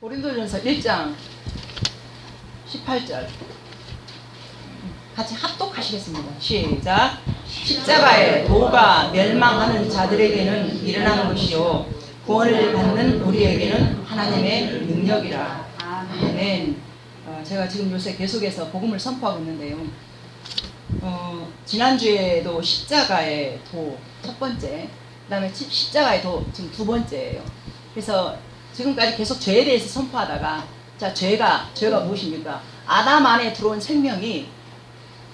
고린도전서 1장 18절 같이 합독하시겠습니다. 시작. 십자가의 도가 멸망하는 자들에게는 일어나는 것이요 구원을 받는 우리에게는 하나님의 능력이라. 아멘. 제가 지금 요새 계속해서 복음을 선포하고 있는데요. 지난주에도 십자가의 도 첫 번째, 그 다음에 십자가의 도 지금 두 번째예요. 그래서 지금까지 계속 죄에 대해서 선포하다가, 자, 죄가 무엇입니까? 아담 안에 들어온 생명이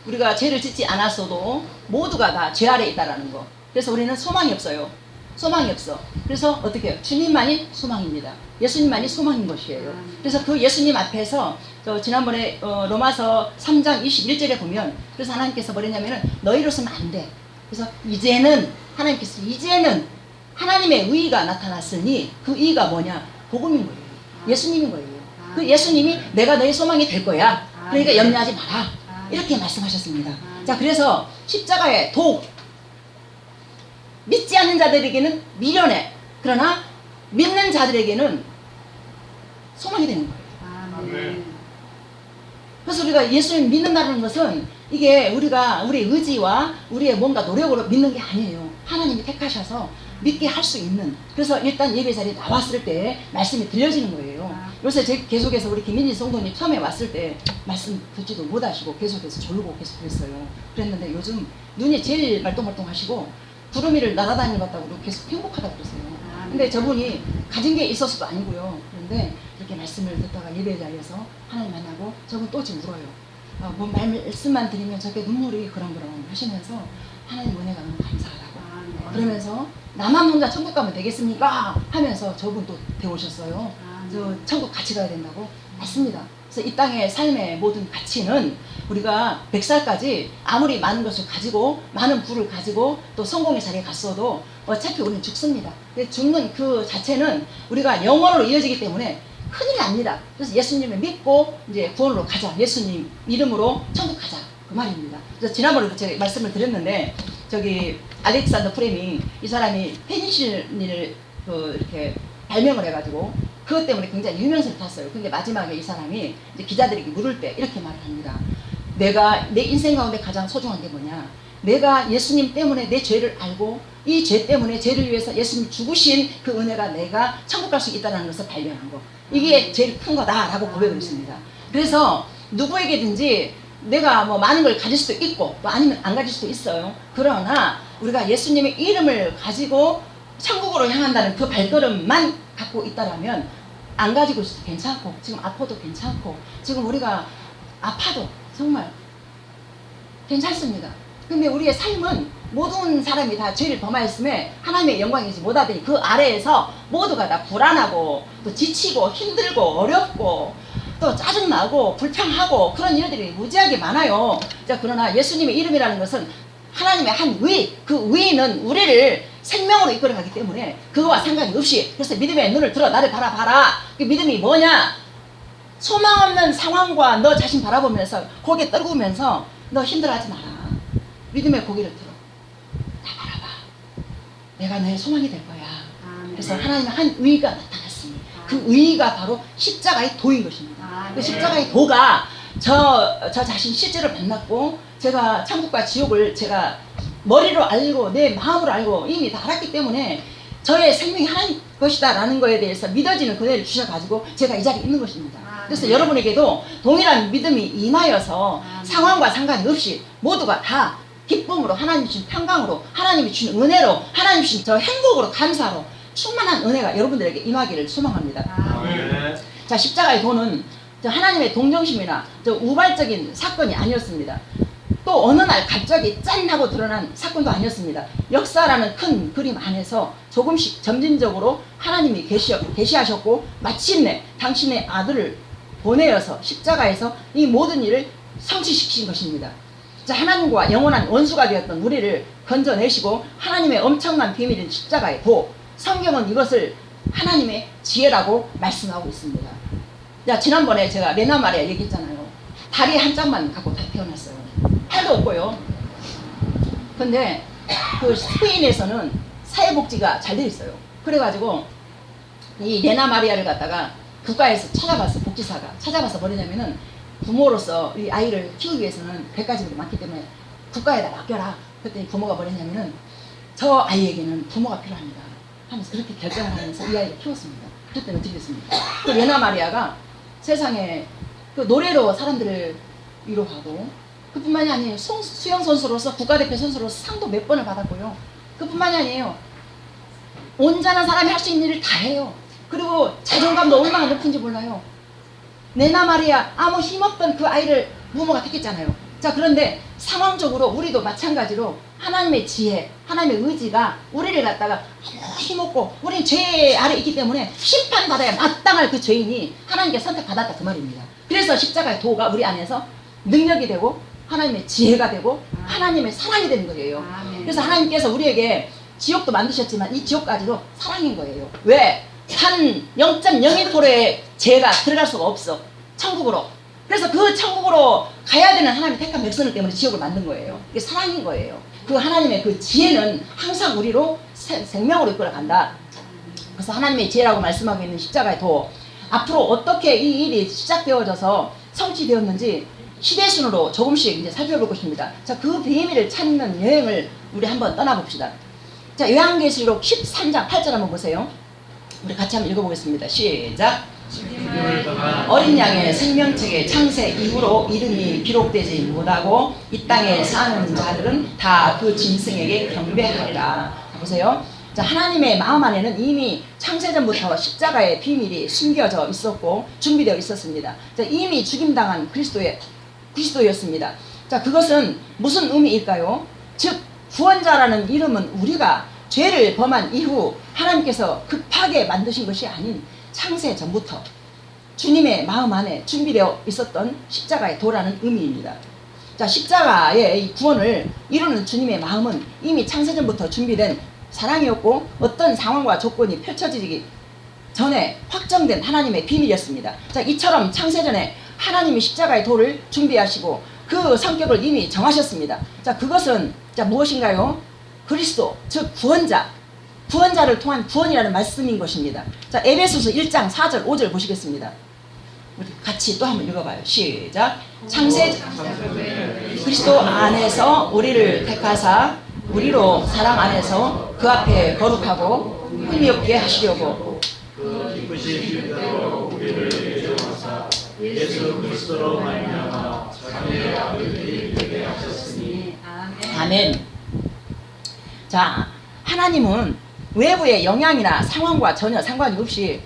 우리가 죄를 짓지 않았어도 모두가 다 죄 아래 있다라는 거. 그래서 우리는 소망이 없어요. 소망이 없어. 그래서 어떻게 해요? 주님만이 소망입니다. 예수님만이 소망인 것이에요. 그래서 그 예수님 앞에서 지난번에 로마서 3장 21절에 보면, 그래서 하나님께서 뭐랬냐면은 너희로서는 안 돼. 그래서 하나님께서 이제는 하나님의 의의가 나타났으니 그 의의가 뭐냐? 복음인 거예요. 예수님인 거예요. 그 예수님이 내가 너의 소망이 될 거야. 그러니까 염려하지 마라. 이렇게 말씀하셨습니다. 자, 그래서 십자가의 도, 믿지 않는 자들에게는 미련해. 그러나 믿는 자들에게는 소망이 되는 거예요. 그래서 우리가 예수님 믿는다는 것은 이게 우리의 의지와 우리의 뭔가 노력으로 믿는 게 아니에요. 하나님이 택하셔서 믿게 할 수 있는. 그래서 일단 예배 자리에 나왔을 때 말씀이 들려지는 거예요. 요새 계속해서 우리 김민지 성도님 처음에 왔을 때 말씀 듣지도 못하시고 계속해서 졸고 계속 그랬어요. 그랬는데 요즘 눈이 제일 말똥말똥 하시고 구름 위를 날아다니는 것 같다고 계속 행복하다고 그랬어요. 근데 저분이 가진 게 있어서도 아니고요. 그런데 이렇게 말씀을 듣다가 예배 자리에서 하나님 만나고 저분 또 지금 울어요. 뭐 말씀만 드리면 저게 눈물이 그렁그렁 하시면서 하나님 은혜가 너무 감사하다고. 그러면서 나만 혼자 천국 가면 되겠습니까? 하면서 저분 또 배우셨어요. 저 천국 같이 가야 된다고 맞습니다. 그래서 이 땅의 삶의 모든 가치는 우리가 100살까지 아무리 많은 것을 가지고 많은 부를 가지고 또 성공의 자리에 갔어도 어차피 우리는 죽습니다. 죽는 그 자체는 우리가 영원으로 이어지기 때문에 큰일 납니다. 그래서 예수님을 믿고 이제 구원으로 가자. 예수님 이름으로 천국 가자. 그 말입니다. 그래서 지난번에도 제가 말씀을 드렸는데 저기 알렉산더 프레밍 이 사람이 페니실린을 이렇게 발명을 해가지고 그것 때문에 굉장히 유명세를 탔어요. 근데 마지막에 이 사람이 이제 기자들에게 물을 때 이렇게 말을 합니다. 내가 내 인생 가운데 가장 소중한 게 뭐냐? 내가 예수님 때문에 내 죄를 알고 이 죄 때문에 죄를 위해서 예수님 죽으신 그 은혜가 내가 천국 갈 수 있다는 것을 발견한 거. 이게 제일 큰 거다라고 고백을 했습니다. 그래서 누구에게든지 내가 뭐 많은 걸 가질 수도 있고 또 아니면 안 가질 수도 있어요. 그러나 우리가 예수님의 이름을 가지고 천국으로 향한다는 그 발걸음만 갖고 있다라면 안 가지고 있어도 괜찮고 지금 아파도 괜찮고 지금 우리가 아파도 정말 괜찮습니다. 근데 우리의 삶은 모든 사람이 다 죄를 범하였음에 하나님의 영광이지 못하더니 그 아래에서 모두가 다 불안하고 또 지치고 힘들고 어렵고 또 짜증나고 불평하고 그런 일들이 무지하게 많아요. 자, 그러나 예수님의 이름이라는 것은 하나님의 한 의, 그 의는 우리를 생명으로 이끌어가기 때문에 그거와 상관이 없이, 그래서 믿음의 눈을 들어 나를 바라봐라. 그 믿음이 뭐냐? 소망 없는 상황과 너 자신 바라보면서 고개 떨구면서 너 힘들어하지 마라. 믿음의 고개를 들어 다 바라봐. 내가 너의 소망이 될 거야. 그래서 하나님의 한 의가 나타났으니 그 의가 바로 십자가의 도인 것입니다. 그 십자가의 도가 저 자신 실제로 만났고 제가 천국과 지옥을 제가 머리로 알고 내 마음으로 알고 이미 다 알았기 때문에 저의 생명이 하나님 것이다 라는 거에 대해서 믿어지는 그대를 주셔가지고 제가 이 자리에 있는 것입니다. 그래서 여러분에게도 동일한 믿음이 임하여서 상황과 상관이 없이 모두가 다 기쁨으로 하나님 주신 평강으로 하나님이 주신 은혜로 하나님 주신 저 행복으로 감사로 충만한 은혜가 여러분들에게 임하기를 소망합니다. 자, 십자가의 도는 하나님의 동정심이나 우발적인 사건이 아니었습니다. 또 어느 날 갑자기 짠 하고 드러난 사건도 아니었습니다. 역사라는 큰 그림 안에서 조금씩 점진적으로 하나님이 계시하셨고 마침내 당신의 아들을 보내어서 십자가에서 이 모든 일을 성취시킨 것입니다. 자, 하나님과 영원한 원수가 되었던 우리를 건져내시고 하나님의 엄청난 비밀인 십자가의 도, 성경은 이것을 하나님의 지혜라고 말씀하고 있습니다. 자, 지난번에 제가 레나 마리아 얘기했잖아요. 다리 한 짝만 갖고 다 태어났어요. 팔도 없고요. 근데 그 스페인에서는 사회복지가 잘 돼 있어요. 그래가지고 이 레나 마리아를 갖다가 국가에서 찾아봤어. 복지사가 찾아봐서 뭐냐면은 부모로서 이 아이를 키우기 위해서는 100가지가 많기 때문에 국가에다 맡겨라. 그랬더니 부모가 뭐랬냐면은 저 아이에게는 부모가 필요합니다 하면서 그렇게 결정을 하면서 이 아이를 키웠습니다. 그랬더니 어떻게 됐습니까? 그 레나 마리아가 세상에 그 노래로 사람들을 위로하고, 그뿐만이 아니에요. 수영 선수로서 국가대표 선수로서 상도 몇 번을 받았고요. 그뿐만이 아니에요. 온전한 사람이 할 수 있는 일을 다 해요. 그리고 자존감도 얼마나 높은지 몰라요. 레나 마리아, 아무 힘없던 그 아이를 부모가 택했잖아요. 자, 그런데 상황적으로 우리도 마찬가지로 하나님의 지혜, 하나님의 의지가 우리를 갖다가 힘없고 우리는 죄 아래 있기 때문에 심판받아야 마땅할 그 죄인이 하나님께 선택받았다 그 말입니다. 그래서 십자가의 도가 우리 안에서 능력이 되고 하나님의 지혜가 되고 하나님의 사랑이 되는 거예요. 그래서 하나님께서 우리에게 지옥도 만드셨지만 이 지옥까지도 사랑인 거예요. 왜? 한 0.01%의 죄가 들어갈 수가 없어. 천국으로. 그래서 그 천국으로 가야 되는 하나님의 택한 백성들 때문에 지옥을 만든 거예요. 이게 사랑인 거예요. 그 하나님의 그 지혜는 항상 우리로 생명으로 이끌어간다. 그래서 하나님의 지혜라고 말씀하고 있는 십자가의 도, 앞으로 어떻게 이 일이 시작되어져서 성취되었는지 시대순으로 조금씩 이제 살펴볼 것입니다. 자, 그 비밀을 찾는 여행을 우리 한번 떠나봅시다. 자, 요한계시록 13장 8절 한번 보세요. 우리 같이 한번 읽어보겠습니다. 시작. 어린 양의 생명책의 창세 이후로 이름이 기록되지 못하고 이 땅에 사는 자들은 다 그 짐승에게 경배하리라. 보세요. 자, 하나님의 마음 안에는 이미 창세전부터 십자가의 비밀이 숨겨져 있었고 준비되어 있었습니다. 자, 이미 죽임당한 그리스도였습니다. 자, 그것은 무슨 의미일까요? 즉 구원자라는 이름은 우리가 죄를 범한 이후 하나님께서 급하게 만드신 것이 아닌 창세 전부터 주님의 마음 안에 준비되어 있었던 십자가의 도라는 의미입니다. 자, 십자가의 이 구원을 이루는 주님의 마음은 이미 창세전부터 준비된 사랑이었고 어떤 상황과 조건이 펼쳐지기 전에 확정된 하나님의 비밀이었습니다. 자, 이처럼 창세전에 하나님이 십자가의 도를 준비하시고 그 성격을 이미 정하셨습니다. 자, 그것은 자 무엇인가요? 그리스도, 즉 구원자를 통한 구원이라는 말씀인 것입니다. 자, 에베소서 1장 4절 5절 보시겠습니다. 우리 같이 또 한번 읽어봐요. 시작. 창세 그리스도 안에서 우리를 택하사 우리로 사랑 안에서 그 앞에 거룩하고 흠이 없게 하시려고 그 기쁘신 뜻대로 우리를 예정하사 예수 그리스도로 말미암아 자기의 아들들이 되게 하셨으니. 아멘. 자, 하나님은 외부의 영향이나 상황과 전혀 상관이 없이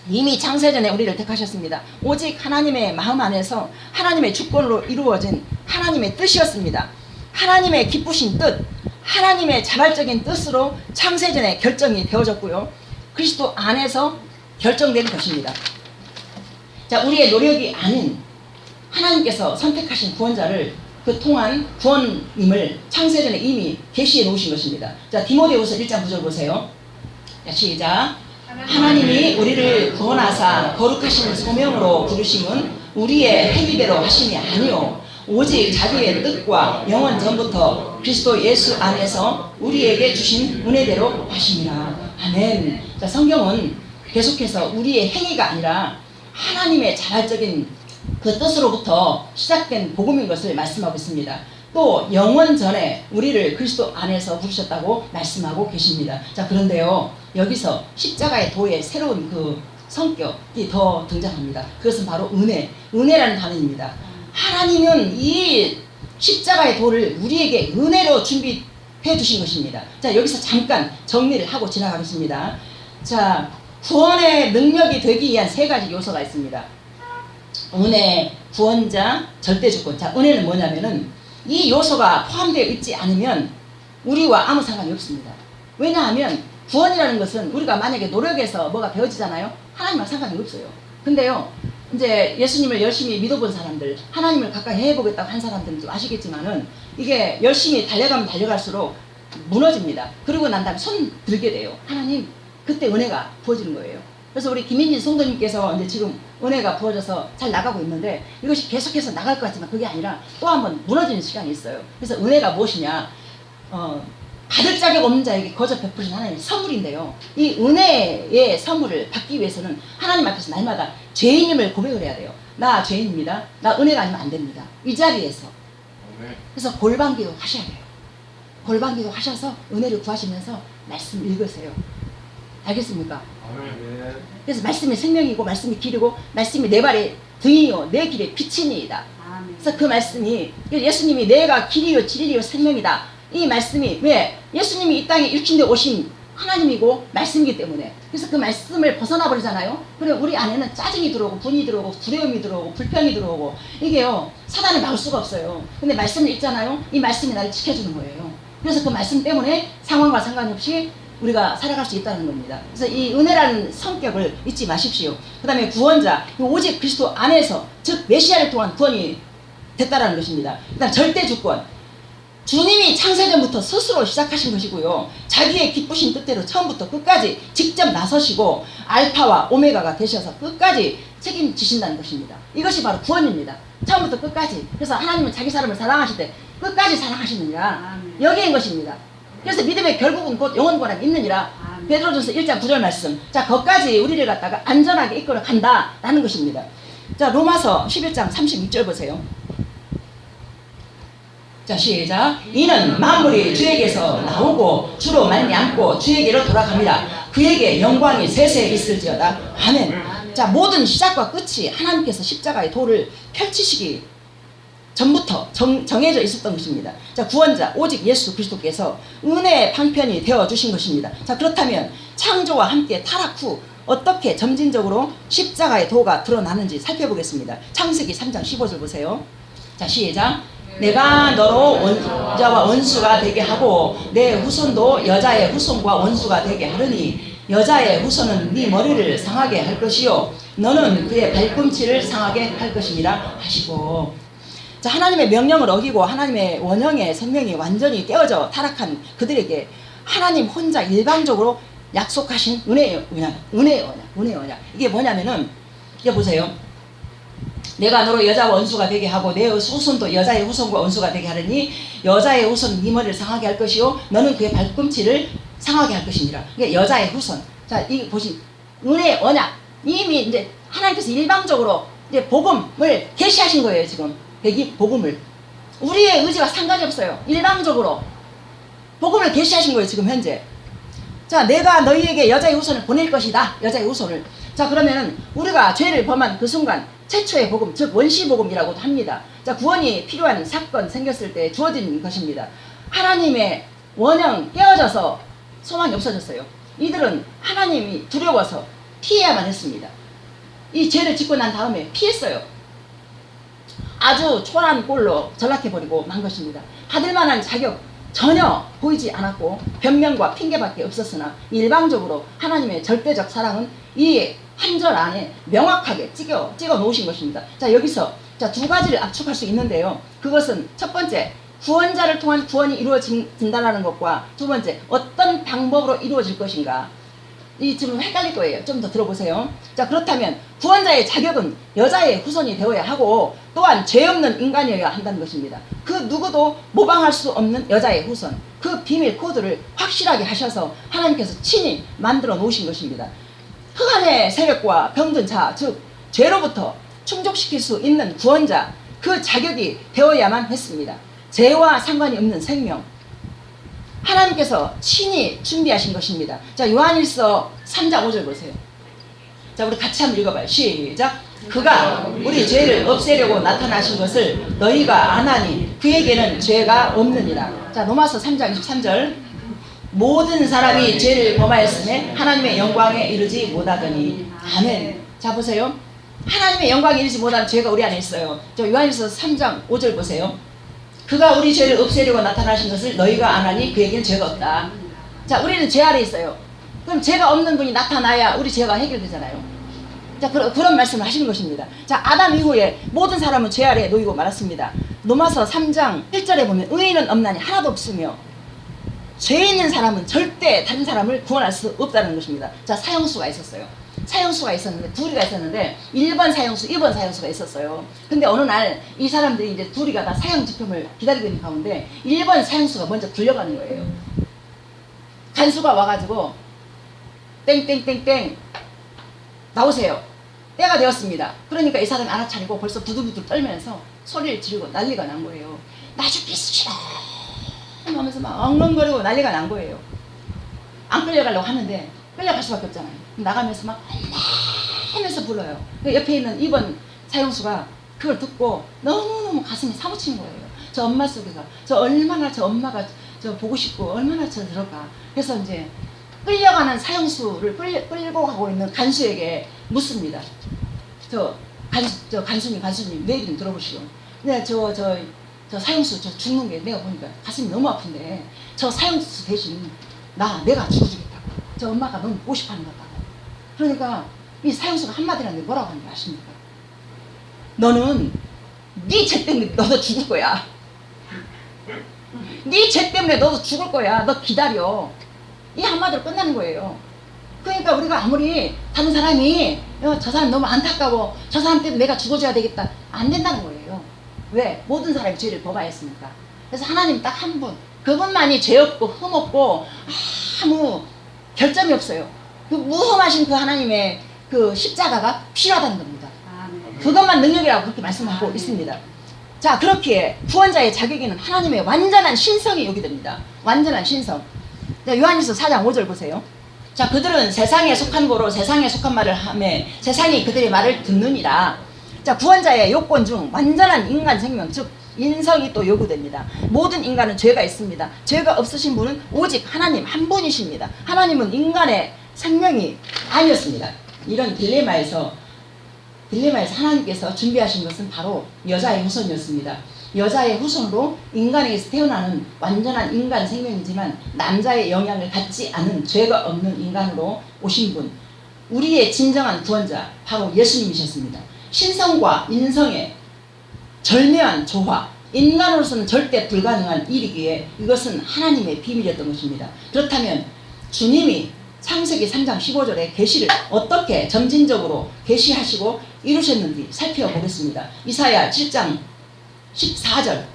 이미 창세전에 우리를 택하셨습니다. 오직 하나님의 마음 안에서 하나님의 주권으로 이루어진 하나님의 뜻이었습니다. 하나님의 기쁘신 뜻, 하나님의 자발적인 뜻으로 창세전에 결정이 되어졌고요. 그리스도 안에서 결정된 것입니다. 자, 우리의 노력이 아닌 하나님께서 선택하신 구원자를 그 통한 구원임을 창세전에 이미 계시해 놓으신 것입니다. 자, 디모데후서 1장 9절 보세요. 자, 시작. 하나님이 우리를 구원하사 거룩하신 소명으로 부르심은 우리의 행위대로 하심이 아니요 오직 자기의 뜻과 영원 전부터 그리스도 예수 안에서 우리에게 주신 은혜대로 하심이라. 아멘. 자, 성경은 계속해서 우리의 행위가 아니라 하나님의 자발적인 그 뜻으로부터 시작된 복음인 것을 말씀하고 있습니다. 또 영원 전에 우리를 그리스도 안에서 부르셨다고 말씀하고 계십니다. 자, 그런데요, 여기서 십자가의 도의 새로운 그 성격이 더 등장합니다. 그것은 바로 은혜라는 단어입니다. 하나님은 이 십자가의 도를 우리에게 은혜로 준비해 주신 것입니다. 자, 여기서 잠깐 정리를 하고 지나가겠습니다. 자, 구원의 능력이 되기 위한 세 가지 요소가 있습니다. 은혜, 구원자, 절대주권. 자, 은혜는 뭐냐면은 이 요소가 포함되어 있지 않으면 우리와 아무 상관이 없습니다. 왜냐하면 구원이라는 것은 우리가 만약에 노력해서 뭐가 되어지잖아요. 하나님과 상관이 없어요. 근데요, 이제 예수님을 열심히 믿어본 사람들, 하나님을 가까이 해보겠다고 한 사람들은 좀 아시겠지만은 이게 열심히 달려가면 달려갈수록 무너집니다. 그러고 난 다음에 손 들게 돼요. 하나님, 그때 은혜가 부어지는 거예요. 그래서 우리 김민진 성도님께서 이제 지금 은혜가 부어져서 잘 나가고 있는데 이것이 계속해서 나갈 것 같지만 그게 아니라 또 한번 무너지는 시간이 있어요. 그래서 은혜가 무엇이냐? 받을 자격 없는 자에게 거저 베푸신 하나님의 선물인데요. 이 은혜의 선물을 받기 위해서는 하나님 앞에서 날마다 죄인임을 고백을 해야 돼요. 나 죄인입니다. 나 은혜가 아니면 안 됩니다. 이 자리에서. 그래서 골방기도 하셔야 돼요. 골방기도 하셔서 은혜를 구하시면서 말씀 읽으세요. 알겠습니까? 그래서 말씀이 생명이고 말씀이 길이고 말씀이 내 발의 등이요 내 길의 빛이니이다. 그래서 그 말씀이 예수님이 내가 길이요 진리요 생명이다. 이 말씀이 왜? 예수님이 이 땅에 일신데 오신 하나님이고 말씀이기 때문에. 그래서 그 말씀을 벗어나 버리잖아요. 그래 우리 안에는 짜증이 들어오고 분이 들어오고 두려움이 들어오고 불평이 들어오고 이게요 사단을 막을 수가 없어요. 근데 말씀을 읽잖아요. 이 말씀이 나를 지켜주는 거예요. 그래서 그 말씀 때문에 상황과 상관없이 우리가 살아갈 수 있다는 겁니다. 그래서 이 은혜라는 성격을 잊지 마십시오. 그 다음에 구원자, 오직 그리스도 안에서 즉 메시아를 통한 구원이 됐다라는 것입니다. 일단 절대 주권, 주님이 창세전부터 스스로 시작하신 것이고요. 자기의 기쁘신 뜻대로 처음부터 끝까지 직접 나서시고 알파와 오메가가 되셔서 끝까지 책임지신다는 것입니다. 이것이 바로 구원입니다. 처음부터 끝까지. 그래서 하나님은 자기 사람을 사랑하실 때 끝까지 사랑하시느니라. 여기인 것입니다. 그래서 믿음의 결국은 곧 영원권에 있느니라. 베드로전서 1장 9절 말씀. 자, 거기까지 우리를 갖다가 안전하게 이끌어 간다라는 것입니다. 자, 로마서 11장 36절 보세요. 자, 시작. 이는 만물이 주에게서 나오고 주로 말미암고 주에게로 돌아갑니다. 그에게 영광이 세세 있을지어다. 아멘. 자, 모든 시작과 끝이 하나님께서 십자가의 도를 펼치시기 전부터 정해져 있었던 것입니다. 자, 구원자 오직 예수 그리스도께서 은혜의 방편이 되어주신 것입니다. 자, 그렇다면 창조와 함께 타락 후 어떻게 점진적으로 십자가의 도가 드러나는지 살펴보겠습니다. 창세기 3장 15절 보세요. 자, 시작. 내가 너로 여자와 원수가 되게 하고 내 후손도 여자의 후손과 원수가 되게 하려니 여자의 후손은 네 머리를 상하게 할 것이요 너는 그의 발꿈치를 상하게 할 것이니라 하시고. 자, 하나님의 명령을 어기고 하나님의 원형의 생명이 완전히 깨어져 타락한 그들에게 하나님 혼자 일방적으로 약속하신 은혜의 언약. 이게 뭐냐면은 이게 보세요. 내가 너로 여자와 원수가 되게 하고 내 후손도 여자의 후손과 원수가 되게 하려니 여자의 후손은 네 머리를 상하게 할 것이요 너는 그의 발꿈치를 상하게 할 것이니라. 이게 여자의 후손. 자, 이 보신 은혜의 언약. 이미 이제 하나님께서 일방적으로 이제 복음을 계시하신 거예요. 지금 복음을 우리의 의지와 상관이 없어요. 일방적으로 복음을 계시하신 거예요. 지금 현재. 자, 내가 너희에게 여자의 후손을 보낼 것이다. 여자의 후손을. 자, 그러면은 우리가 죄를 범한 그 순간 최초의 복음, 즉 원시복음이라고도 합니다. 자, 구원이 필요한 사건 생겼을 때 주어진 것입니다. 하나님의 원형 깨어져서 소망이 없어졌어요. 이들은 하나님이 두려워서 피해야만 했습니다. 이 죄를 짓고 난 다음에 피했어요. 아주 초라한 꼴로 전락해버리고 만 것입니다. 받을 만한 자격 전혀 보이지 않았고 변명과 핑계밖에 없었으나 일방적으로 하나님의 절대적 사랑은 이 한 절 안에 명확하게 찍어 놓으신 것입니다. 자, 여기서 자, 두 가지를 압축할 수 있는데요. 그것은 첫 번째, 구원자를 통한 구원이 이루어진다는 것과 두 번째, 어떤 방법으로 이루어질 것인가. 이 지금 헷갈릴 거예요. 좀 더 들어보세요. 자, 그렇다면 구원자의 자격은 여자의 후손이 되어야 하고 또한 죄 없는 인간이어야 한다는 것입니다. 그 누구도 모방할 수 없는 여자의 후손, 그 비밀 코드를 확실하게 하셔서 하나님께서 친히 만들어 놓으신 것입니다. 흑암의 세력과 병든 자, 즉 죄로부터 충족시킬 수 있는 구원자, 그 자격이 되어야만 했습니다. 죄와 상관이 없는 생명, 하나님께서 친히 준비하신 것입니다. 자, 요한일서 3장 5절 보세요. 자, 우리 같이 한번 읽어봐요. 시작. 그가 우리 죄를 없애려고 나타나신 것을 너희가 아나니 그에게는 죄가 없느니라. 자, 로마서 3장 23절. 모든 사람이 죄를 범하였음에 하나님의 영광에 이르지 못하더니. 아멘. 자, 보세요. 하나님의 영광에 이르지 못한 죄가 우리 안에 있어요. 저 요한일서 3장 5절 보세요. 그가 우리 죄를 없애려고 나타나신 것을 너희가 아나니 그에게는 죄가 없다. 자, 우리는 죄 아래 있어요. 그럼 죄가 없는 분이 나타나야 우리 죄가 해결되잖아요. 자, 그런 말씀을 하시는 것입니다. 자, 아담 이후에 모든 사람은 죄 아래에 놓이고 말았습니다. 로마서 3장 1절에 보면 의인은 없나니 하나도 없으며 죄 있는 사람은 절대 다른 사람을 구원할 수 없다는 것입니다. 자, 사형수가 있었어요. 사형수가 있었는데 둘이가 있었는데 1번 사형수, 2번 사형수가 있었어요. 근데 어느 날 이 사람들이 이제 둘이가 다 사형 집행을 기다리고 있는 가운데 1번 사형수가 먼저 굴려가는 거예요. 간수가 와가지고 땡땡땡땡 나오세요. 때가 되었습니다. 그러니까 이 사람이 알아차리고 벌써 부들부들 떨면서 소리를 지르고 난리가 난 거예요. 나 죽기 싫어 하면서 막 엉엉거리고 난리가 난 거예요. 안 끌려가려고 하는데 끌려갈 수밖에 없잖아요. 나가면서 막 하면서 불러요. 옆에 있는 2번 사형수가 그걸 듣고 너무너무 가슴이 사무치는 거예요. 저 엄마 속에서 얼마나 저 엄마가 저 보고 싶고 얼마나 저 들어가. 그래서 이제 끌려가는 사형수를 끌고 가고 있는 간수에게 묻습니다. 간수님 내 얘기 좀 들어보시오. 근데 저 사형수 저 죽는 게 내가 보니까 가슴이 너무 아픈데 저 사형수 대신 내가 죽어주겠다고. 저 엄마가 너무 보고 싶어하는 것 같다고. 그러니까 이 사형수가 한마디를 하는데 뭐라고 하는지 아십니까? 너는 네 죄 때문에 너도 죽을 거야. 네 죄 때문에 너도 죽을 거야. 너 기다려. 이 한마디로 끝나는 거예요. 그러니까 우리가 아무리 다른 사람이 저 사람 너무 안타까워, 저 사람 때문에 내가 죽어줘야 되겠다, 안 된다는 거예요. 왜? 모든 사람이 죄를 범하였으니까. 그래서 하나님 딱 한 분, 그분만이 죄 없고 흠 없고 아무 결점이 없어요. 그 무흠하신 그 하나님의 그 십자가가 필요하다는 겁니다. 그것만 능력이라고 그렇게 말씀하고 있습니다. 자, 그렇게 구원자의 자격에는 하나님의 완전한 신성이 요구됩니다. 완전한 신성. 자, 요한일서 4장 5절 보세요. 자, 그들은 세상에 속한 고로 세상에 속한 말을 하매 세상이 그들의 말을 듣느니라. 자, 구원자의 요건 중 완전한 인간 생명, 즉 인성이 또 요구됩니다. 모든 인간은 죄가 있습니다. 죄가 없으신 분은 오직 하나님 한 분이십니다. 하나님은 인간의 생명이 아니었습니다. 이런 딜레마에서 하나님께서 준비하신 것은 바로 여자의 후손이었습니다. 여자의 후손으로 인간에게서 태어나는 완전한 인간 생명이지만 남자의 영향을 받지 않은 죄가 없는 인간으로 오신 분, 우리의 진정한 구원자 바로 예수님이셨습니다. 신성과 인성의 절묘한 조화, 인간으로서는 절대 불가능한 일이기에 이것은 하나님의 비밀이었던 것입니다. 그렇다면 주님이 창세기 3장 15절에 계시를 어떻게 점진적으로 계시하시고 이루셨는지 살펴보겠습니다. 이사야 7장 14절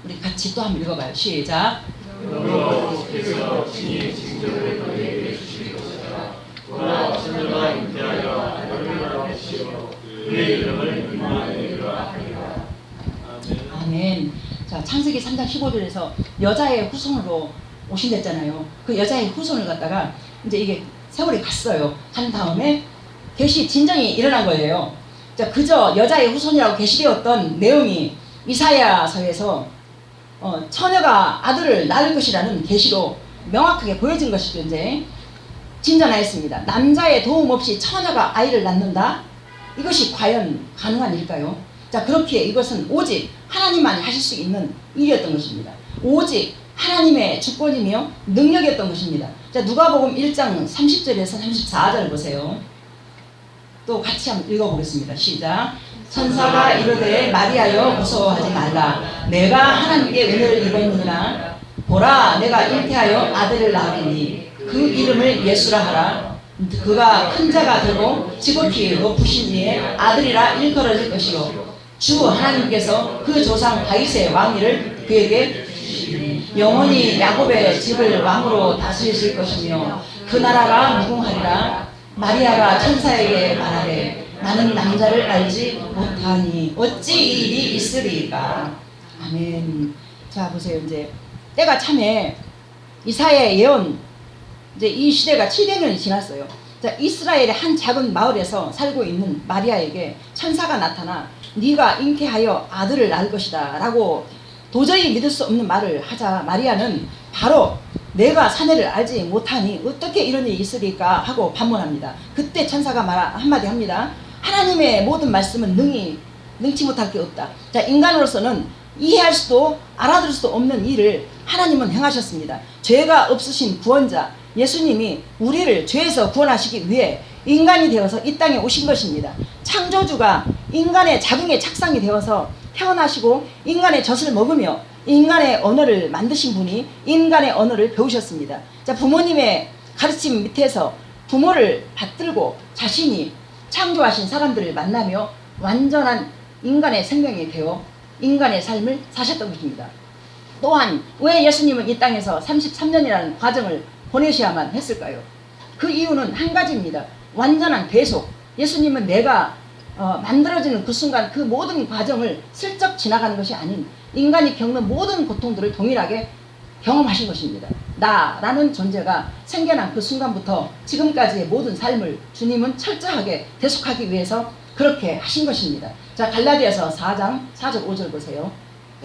우리 같이 또 한번 읽어봐요. 시작. 여호와께서 친히 징조를 너희에게 주실 것이라. 그가 천녀가 잉태하여 아들을 낳으시어 그의 이름을 임마누엘이라 하리라. 아멘. 자, 창세기 3장 15절에서 여자의 후손으로 오신댔잖아요. 그 여자의 후손을 갖다가 이제 이게 세월이 갔어요. 간 다음에 계시 진정이 일어난 거예요. 자, 그저 여자의 후손이라고 계시되었던 내용이 이사야서에서 처녀가 아들을 낳을 것이라는 계시로 명확하게 보여진 것이죠. 이제 진전하였습니다. 남자의 도움 없이 처녀가 아이를 낳는다? 이것이 과연 가능한 일일까요? 자, 그렇기에 이것은 오직 하나님만이 하실 수 있는 일이었던 것입니다. 오직 하나님의 주권이며 능력이었던 것입니다. 자, 누가복음 1장 30절에서 34절 보세요. 또 같이 한번 읽어보겠습니다. 시작. 천사가 이르되 마리아여 무서워하지 말라. 내가 하나님께 은혜를 입었느니라. 보라, 내가 잉태하여 아들을 낳으리니 그 이름을 예수라 하라. 그가 큰 자가 되고 지극히 높으신 이의 아들이라 일컬어질 것이요 주 하나님께서 그 조상 다윗의 왕위를 그에게 영원히 야곱의 집을 왕으로 다스리실 것이며 그 나라가 무궁하리라. 마리아가 천사에게 말하되 나는 남자를 알지 못하니 어찌 이 일이 있으리까. 아멘. 자, 보세요. 이제 때가 참에 이사야의 예언, 이제 이 시대가 700년이 지났어요. 자, 이스라엘의 한 작은 마을에서 살고 있는 마리아에게 천사가 나타나 네가 잉태하여 아들을 낳을 것이다 라고 도저히 믿을 수 없는 말을 하자 마리아는 바로 내가 사내를 알지 못하니 어떻게 이런 일이 있으리까 하고 반문합니다. 그때 천사가 한마디 합니다. 하나님의 모든 말씀은 능치 못할 게 없다. 자, 인간으로서는 이해할 수도 알아들을 수도 없는 일을 하나님은 행하셨습니다. 죄가 없으신 구원자 예수님이 우리를 죄에서 구원하시기 위해 인간이 되어서 이 땅에 오신 것입니다. 창조주가 인간의 자궁에 착상이 되어서 태어나시고 인간의 젖을 먹으며 인간의 언어를 만드신 분이 인간의 언어를 배우셨습니다. 자, 부모님의 가르침 밑에서 부모를 받들고 자신이 창조하신 사람들을 만나며 완전한 인간의 생명이 되어 인간의 삶을 사셨던 것입니다. 또한 왜 예수님은 이 땅에서 33년이라는 과정을 보내셔야만 했을까요? 그 이유는 한 가지입니다. 완전한 대속. 예수님은 내가 만들어지는 그 순간 그 모든 과정을 슬쩍 지나가는 것이 아닌 인간이 겪는 모든 고통들을 동일하게 경험하신 것입니다. 나라는 존재가 생겨난 그 순간부터 지금까지의 모든 삶을 주님은 철저하게 대속하기 위해서 그렇게 하신 것입니다. 자, 갈라디아서 4장 4절 5절 보세요.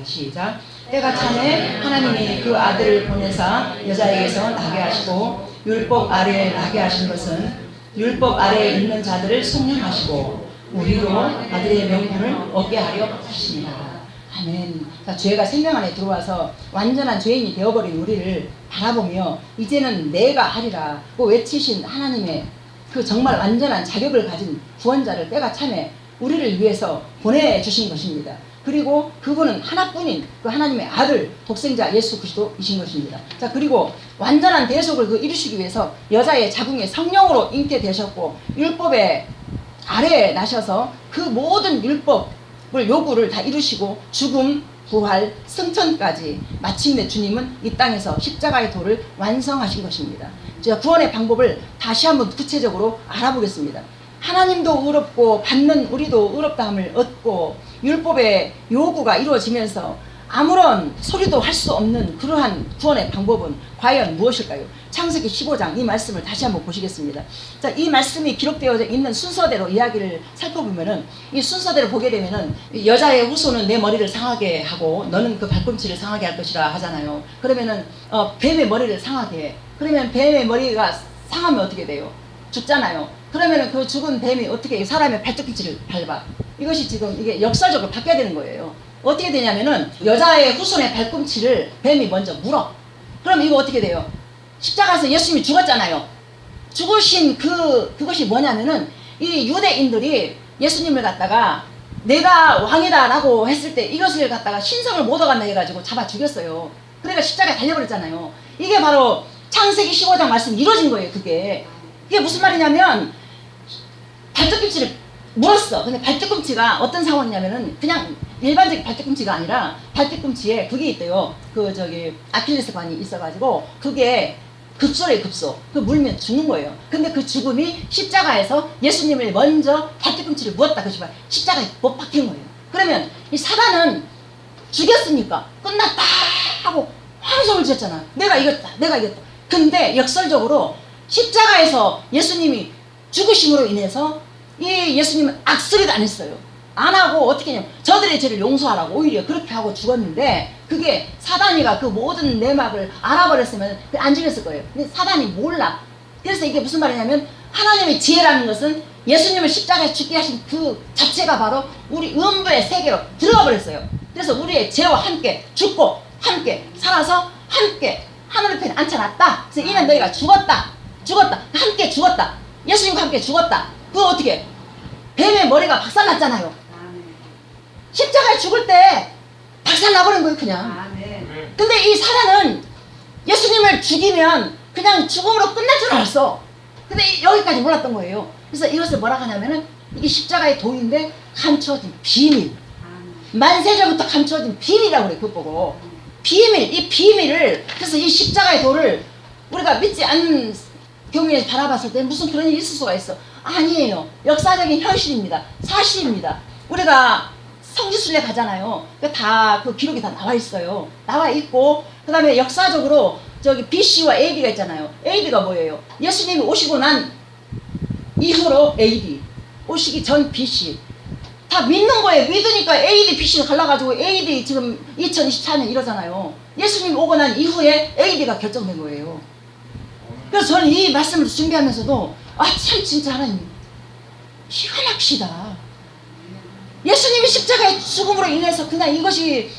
시작. 때가 차매 하나님이 그 아들을 보내사 여자에게서 나게 하시고 율법 아래에 나게 하신 것은 율법 아래에 있는 자들을 속량하시고 우리로 아들의 명분을 얻게 하려 하십니다. 아멘. 자, 죄가 생명 안에 들어와서 완전한 죄인이 되어버린 우리를 바라보며 이제는 내가 하리라고 외치신 하나님의 그 정말 완전한 자격을 가진 구원자를 때가 참에 우리를 위해서 보내주신 것입니다. 그리고 그분은 하나뿐인 그 하나님의 아들 독생자 예수 그리스도이신 것입니다. 자, 그리고 완전한 대속을 그 이루시기 위해서 여자의 자궁에 성령으로 잉태되셨고 율법의 아래에 나셔서 그 모든 율법을 요구를 다 이루시고 죽음, 부활, 승천까지 마침내 주님은 이 땅에서 십자가의 도를 완성하신 것입니다. 제가 구원의 방법을 다시 한번 구체적으로 알아보겠습니다. 하나님도 의롭고 받는 우리도 의롭다함을 얻고 율법의 요구가 이루어지면서 아무런 소리도 할 수 없는 그러한 구원의 방법은 과연 무엇일까요? 창세기 15장 이 말씀을 다시 한번 보시겠습니다. 자, 이 말씀이 기록되어 있는 순서대로 이야기를 살펴보면은 이 순서대로 보게 되면은 여자의 후손은 내 머리를 상하게 하고 너는 그 발꿈치를 상하게 할 것이라 하잖아요. 그러면은 뱀의 머리를 상하게 해. 그러면 뱀의 머리가 상하면 어떻게 돼요? 죽잖아요. 그러면은 그 죽은 뱀이 어떻게 사람의 발뒤꿈치를 밟아. 이것이 지금 이게 역사적으로 바뀌어야 되는 거예요. 어떻게 되냐면은 여자의 후손의 발꿈치를 뱀이 먼저 물어. 그럼 이거 어떻게 돼요? 십자가에서 예수님이 죽었잖아요. 죽으신 그것이 뭐냐면은 이 유대인들이 예수님을 갖다가 내가 왕이다라고 했을 때 이것을 갖다가 신성을 못 얻었나 해가지고 잡아 죽였어요. 그러니까 십자가에 달려버렸잖아요. 이게 바로 창세기 15장 말씀이 이루어진 거예요. 그게 무슨 말이냐면 발뒤꿈치를 물었어. 근데 발뒤꿈치가 어떤 상황이냐면은 그냥 일반적인 발뒤꿈치가 아니라 발뒤꿈치에 그게 있대요. 아킬레스건이 있어가지고 그게 급소래요. 급소. 그 물면 죽는 거예요. 근데 그 죽음이 십자가에서 예수님을 먼저 발뒤꿈치를 물었다. 그 십자가에 못 박힌 거예요. 그러면 이 사단은 죽였으니까 끝났다 하고 환성을 지었잖아. 내가 이겼다. 내가 이겼다. 근데 역설적으로 십자가에서 예수님이 죽으심으로 인해서 이 예수님은 악소리도 안 했어요. 안 하고 어떻게 했냐면 저들의 죄를 용서하라고 오히려 그렇게 하고 죽었는데 그게 사단이가 그 모든 내막을 알아버렸으면 안 죽였을 거예요. 근데 사단이 몰라. 그래서 이게 무슨 말이냐면 하나님의 지혜라는 것은 예수님을 십자가에 죽게 하신 그 자체가 바로 우리 음부의 세계로 들어가 버렸어요. 그래서 우리의 죄와 함께 죽고 함께 살아서 함께 하늘 편에 앉혀놨다. 그래서 이는 너희가 죽었다. 함께 죽었다. 예수님과 함께 죽었다. 그거 어떻게? 뱀의 머리가 박살났잖아요. 십자가에 죽을 때 박살나버린 거예요, 그냥. 근데 이 사단은 예수님을 죽이면 그냥 죽음으로 끝날 줄 알았어. 근데 여기까지 몰랐던 거예요. 그래서 이것을 뭐라고 하냐면은 이게 십자가의 도인데 감추어진 비밀. 만세전부터 감추어진 비밀이라고 그래, 그거 보고. 비밀, 이 비밀을, 그래서 이 십자가의 도를 우리가 믿지 않는 경우에 바라봤을 때 무슨 그런 일이 있을 수가 있어. 아니에요. 역사적인 현실입니다. 사실입니다. 우리가 성지순례 가잖아요. 다 그 기록이 다 나와 있어요. 나와 있고 그 다음에 역사적으로 BC와 AD가 있잖아요. AD가 뭐예요? 예수님이 오시고 난 이후로 AD, 오시기 전 BC. 다 믿는 거예요. 믿으니까 AD, BC를 갈라가지고 AD 지금 2024년 이러잖아요. 예수님 오고 난 이후에 AD가 결정된 거예요. 그래서 저는 이 말씀을 준비하면서도 참 진짜 하나님 기가 막히다. 예수님이 십자가의 죽음으로 인해서 그냥 이것이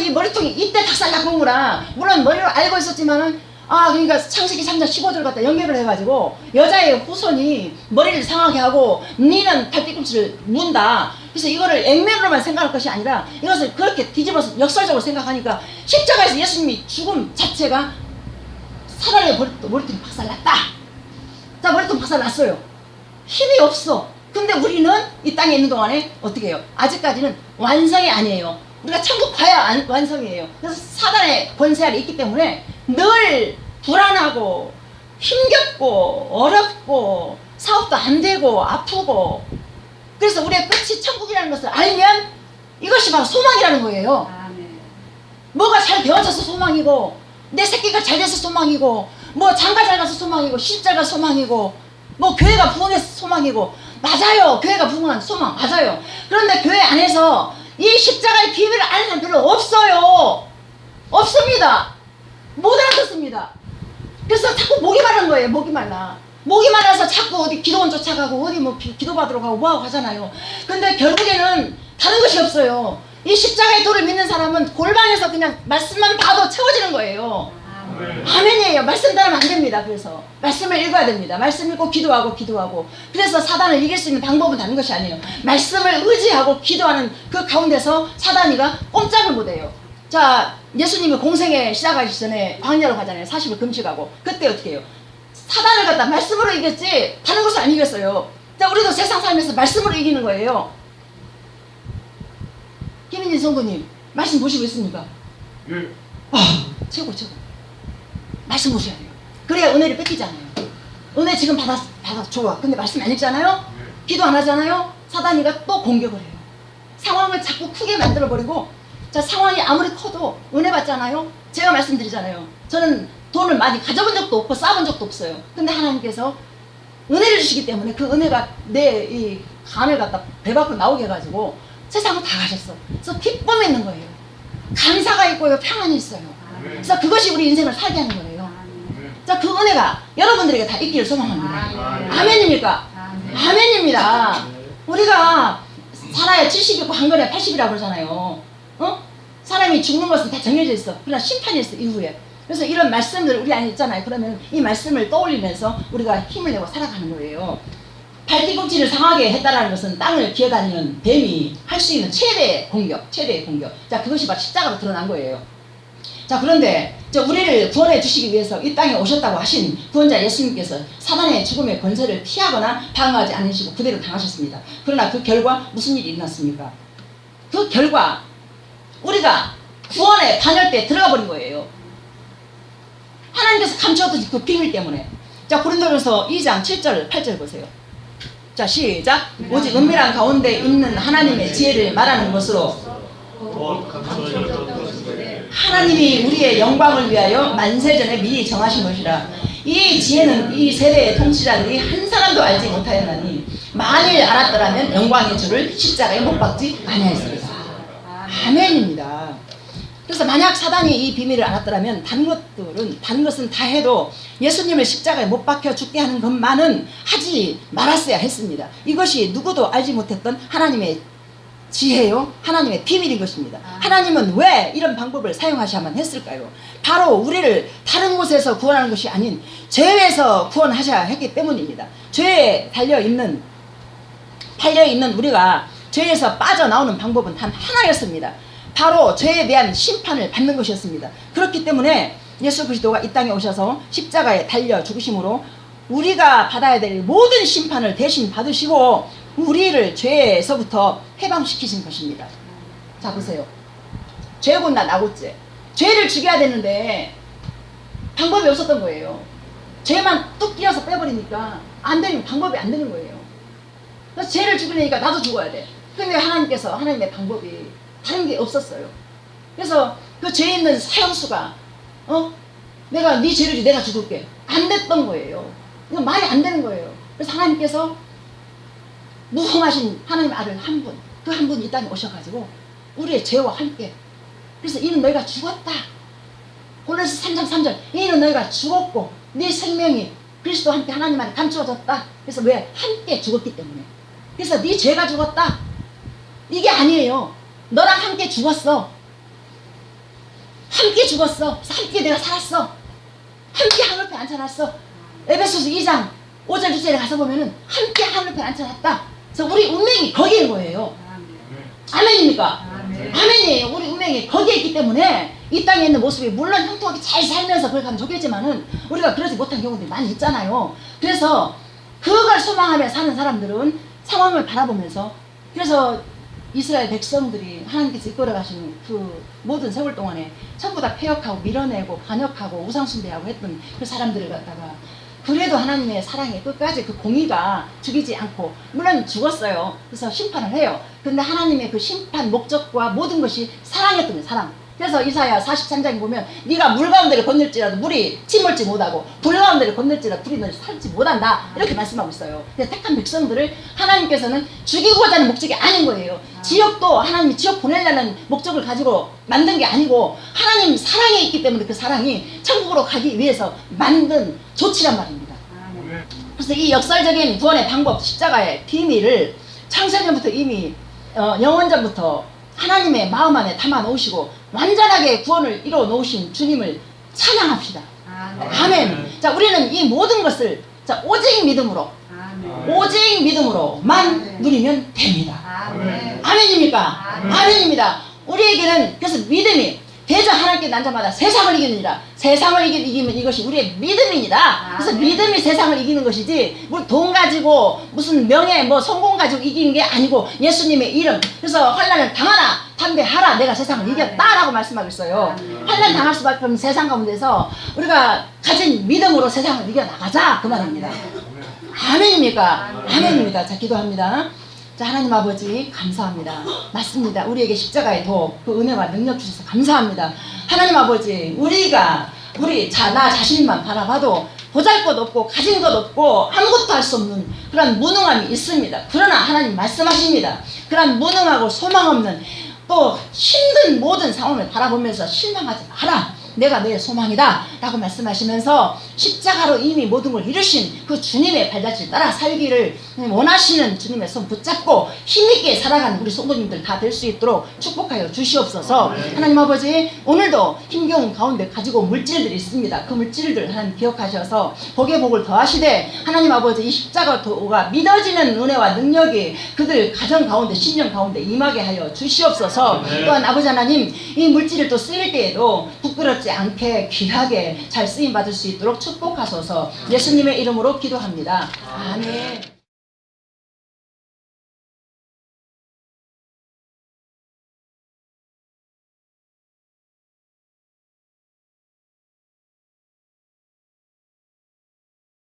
이 머리통이 이때 닭살나는구나. 물론 머리로 알고 있었지만은 그러니까 창세기 3장 15절 갖다 연결을 해가지고 여자의 후손이 머리를 상하게 하고 니는 발뒤꿈치를 문다. 그래서 이거를 액면으로만 생각할 것이 아니라 이것을 그렇게 뒤집어서 역설적으로 생각하니까 십자가에서 예수님이 죽음 자체가 사단의 머리통이 박살났다. 자, 머리통 박살났어요. 힘이 없어. 근데 우리는 이 땅에 있는 동안에 어떻게 해요? 아직까지는 완성이 아니에요. 우리가 천국 가야 완성이에요. 그래서 사단의 권세알이 있기 때문에 늘 불안하고 힘겹고 어렵고 사업도 안 되고 아프고, 그래서 우리의 끝이 천국이라는 것을 알면 이것이 바로 소망이라는 거예요. 뭐가 잘 되어져서 소망이고, 내 새끼가 잘 돼서 소망이고, 뭐 장가 잘 가서 소망이고, 시집 잘 가서 소망이고, 뭐 교회가 부흥해서 소망이고, 맞아요. 교회가 부흥한 소망 맞아요. 그런데 교회 안에서 이 십자가의 비밀을 아는 사람 별로 없어요. 없습니다. 못 알아듣습니다. 그래서 자꾸 목이 마른 거예요. 목이 말라. 목이 말라서 자꾸 어디 기도원 쫓아가고 어디 뭐 기도 받으러 가고 뭐하고 가잖아요. 근데 결국에는 다른 것이 없어요. 이 십자가의 도를 믿는 사람은 골방에서 그냥 말씀만 봐도 채워지는 거예요. 아멘이에요. 말씀 따르면 안 됩니다. 그래서 말씀을 읽어야 됩니다. 말씀 읽고 기도하고. 그래서 사단을 이길 수 있는 방법은 다른 것이 아니에요. 말씀을 의지하고 기도하는 그 가운데서 사단이가 꼼짝을 못해요. 자, 예수님이 공생에 시작하기 전에 광야로 가잖아요. 40일 금식하고. 그때 어떻게 해요? 사단을 갖다 말씀으로 이겼지 다른 것을 안 이겼어요. 자, 우리도 세상 살면서 말씀으로 이기는 거예요. 김인진 성도님 말씀 보시고 있습니까? 예. 최고. 말씀 보셔야 돼요. 그래야 은혜를 뺏기지 않아요. 은혜 지금 받아 좋아. 근데 말씀 안 읽잖아요? 기도 안 하잖아요? 사단이가 또 공격을 해요. 상황을 자꾸 크게 만들어버리고, 자, 상황이 아무리 커도 은혜 받잖아요? 제가 말씀드리잖아요. 저는 돈을 많이 가져본 적도 없고 쌓아본 적도 없어요. 근데 하나님께서 은혜를 주시기 때문에 그 은혜가 내 이 간을 갖다 배 밖으로 나오게 해가지고 세상을 다 가졌어. 그래서 기쁨이 있는 거예요. 감사가 있고요. 평안이 있어요. 그래서 그것이 우리 인생을 살게 하는 거예요. 자, 그 은혜가 여러분들에게 다 있기를 소망합니다. 아멘입니까? 아멘입니다. 우리가 살아야 70이고 한 건에 80이라고 그러잖아요. 사람이 죽는 것은 다 정해져 있어. 그러나 심판이 있어, 이후에. 그래서 이런 말씀들 우리 안에 있잖아요. 그러면 이 말씀을 떠올리면서 우리가 힘을 내고 살아가는 거예요. 발뒤꿈치를 상하게 했다라는 것은 땅을 기어다니는 뱀이 할 수 있는 최대의 공격. 자, 그것이 바로 십자가로 드러난 거예요. 자, 그런데 우리를 구원해 주시기 위해서 이 땅에 오셨다고 하신 구원자 예수님께서 사단의 죽음의 권세를 피하거나 방어하지 않으시고 그대로 당하셨습니다. 그러나 그 결과 무슨 일이 일어났습니까? 그 결과 우리가 구원의 반열대에 들어가 버린 거예요. 하나님께서 감추었던 그 비밀 때문에. 자, 고린도전서 2장 7절 8절 보세요. 자, 시작. 오직 은밀한 가운데 있는 하나님의 지혜를 말하는 것으로 하나님이 우리의 영광을 위하여 만세전에 미리 정하신 것이라. 이 지혜는 이 세대의 통치자들이 한 사람도 알지 못하였나니 만일 알았더라면 영광의 주를 십자가에 못 박지 아니하였습니다. 아멘입니다. 그래서 만약 사단이 이 비밀을 알았더라면 다른 것은 다 해도 예수님을 십자가에 못 박혀 죽게 하는 것만은 하지 말았어야 했습니다. 이것이 누구도 알지 못했던 하나님의 지혜요, 하나님의 비밀인 것입니다. 하나님은 왜 이런 방법을 사용하셔야만 했을까요? 바로 우리를 다른 곳에서 구원하는 것이 아닌 죄에서 구원하셔야 했기 때문입니다. 죄에 달려있는 우리가 죄에서 빠져나오는 방법은 단 하나였습니다. 바로 죄에 대한 심판을 받는 것이었습니다. 그렇기 때문에 예수 그리스도가 이 땅에 오셔서 십자가에 달려 죽으심으로 우리가 받아야 될 모든 심판을 대신 받으시고 우리를 죄에서부터 해방시키신 것입니다. 자, 보세요. 죄고나 나고죄. 죄를 죽여야 되는데 방법이 없었던 거예요. 죄만 뚝 끼어서 빼버리니까 안 되는, 방법이 안 되는 거예요. 그래서 죄를 죽이려니까 나도 죽어야 돼. 근데 하나님께서, 하나님의 방법이 다른 게 없었어요. 그래서 그 죄 있는 사형수가 내가 네 죄를 내가 죽을게, 안 됐던 거예요. 이건 말이 안 되는 거예요. 그래서 하나님께서 무궁하신 하나님의 아들 한 분, 그 한 분이 이 땅에 오셔가지고 우리의 죄와 함께, 그래서 이는 너희가 죽었다. 골로새 3장 3절, 이는 너희가 죽었고 네 생명이 그리스도와 함께 하나님 안에 감추어졌다. 그래서 왜? 함께 죽었기 때문에. 그래서 네 죄가 죽었다, 이게 아니에요. 너랑 함께 죽었어. 함께 죽었어. 그래서 함께 내가 살았어. 함께 하늘편 앉혀놨어. 에베소서 2장 5절 6절에 가서 보면은 함께 하늘편 앉혀놨다. 그래서 우리 운명이 거기인 거예요. 아멘입니까? 아멘이에요. 우리 운명이 거기에 있기 때문에 이 땅에 있는 모습이 물론 형통하게 잘 살면서 그렇게 하면 좋겠지만은 우리가 그러지 못한 경우들이 많이 있잖아요. 그래서 그걸 소망하며 사는 사람들은 상황을 바라보면서, 그래서 이스라엘 백성들이 하나님께서 이끌어 가시는 그 모든 세월 동안에 전부 다 폐역하고 밀어내고 반역하고 우상숭배하고 했던 그 사람들을 갖다가 그래도 하나님의 사랑이 끝까지 그 공의가 죽이지 않고 물론 죽었어요. 그래서 심판을 해요. 근데 하나님의 그 심판 목적과 모든 것이 사랑이었던 거예요. 사랑. 그래서 이사야 43장에 보면 네가 물 가운데를 건널지라도 물이 침몰지 못하고 불 가운데를 건널지라도 불이 너를 살지 못한다 이렇게 말씀하고 있어요. 그래서 택한 백성들을 하나님께서는 죽이고자 하는 목적이 아닌 거예요. 지옥도 하나님이 지옥 보내려는 목적을 가지고 만든 게 아니고 하나님 사랑이 있기 때문에 그 사랑이 천국으로 가기 위해서 만든 조치란 말입니다. 그래서 이 역설적인 구원의 방법 십자가의 비밀을 창세전부터 이미 영원전부터 하나님의 마음 안에 담아 놓으시고 완전하게 구원을 이루어 놓으신 주님을 찬양합시다. 아멘. 자, 우리는 이 모든 것을 자, 오직 믿음으로 오직 믿음으로만 누리면 됩니다. 아멘입니까? 아멘입니다. 우리에게는 그래서 믿음이 대저 하나님께 난 자마다 세상을 이기느니라. 세상을 이기면 이것이 우리의 믿음이니라. 그래서 믿음이 세상을 이기는 것이지 뭐 돈 가지고 무슨 명예 뭐 성공 가지고 이기는 게 아니고 예수님의 이름. 그래서 환난을 당하나 담대하라 내가 세상을 이겼다라고 말씀하고 있어요. 환난 당할 수밖에 없는 세상 가운데서 우리가 가진 믿음으로 세상을 이겨나가자 그 말입니다. 아멘입니까? 아멘입니다. 자, 기도합니다. 자, 하나님 아버지 감사합니다. 맞습니다. 우리에게 십자가의 도, 그 은혜와 능력 주셔서 감사합니다. 하나님 아버지 나 자신만 바라봐도 보잘것없고 가진 것 없고 아무것도 할 수 없는 그런 무능함이 있습니다. 그러나 하나님 말씀하십니다. 그런 무능하고 소망 없는 또 힘든 모든 상황을 바라보면서 실망하지 마라. 내가 너의 소망이다 라고 말씀하시면서 십자가로 이미 모든 걸 이루신 그 주님의 발자취를 따라 살기를 원하시는 주님의 손 붙잡고 힘있게 살아가는 우리 성도님들 다 될 수 있도록 축복하여 주시옵소서. 하나님 아버지 오늘도 힘겨운 가운데 가지고 온 물질들이 있습니다. 그 물질들 하나님 기억하셔서 복의 복을 더하시되 하나님 아버지 이 십자가가 믿어지는 은혜와 능력이 그들 가정 가운데 심령 가운데 임하게 하여 주시옵소서. 또한 아버지 하나님 이 물질을 또 쓰일 때에도 부끄럽지 않게 귀하게 잘 쓰임 받을 수 있도록 축복하소서. 예수님의 이름으로 기도합니다. 아멘.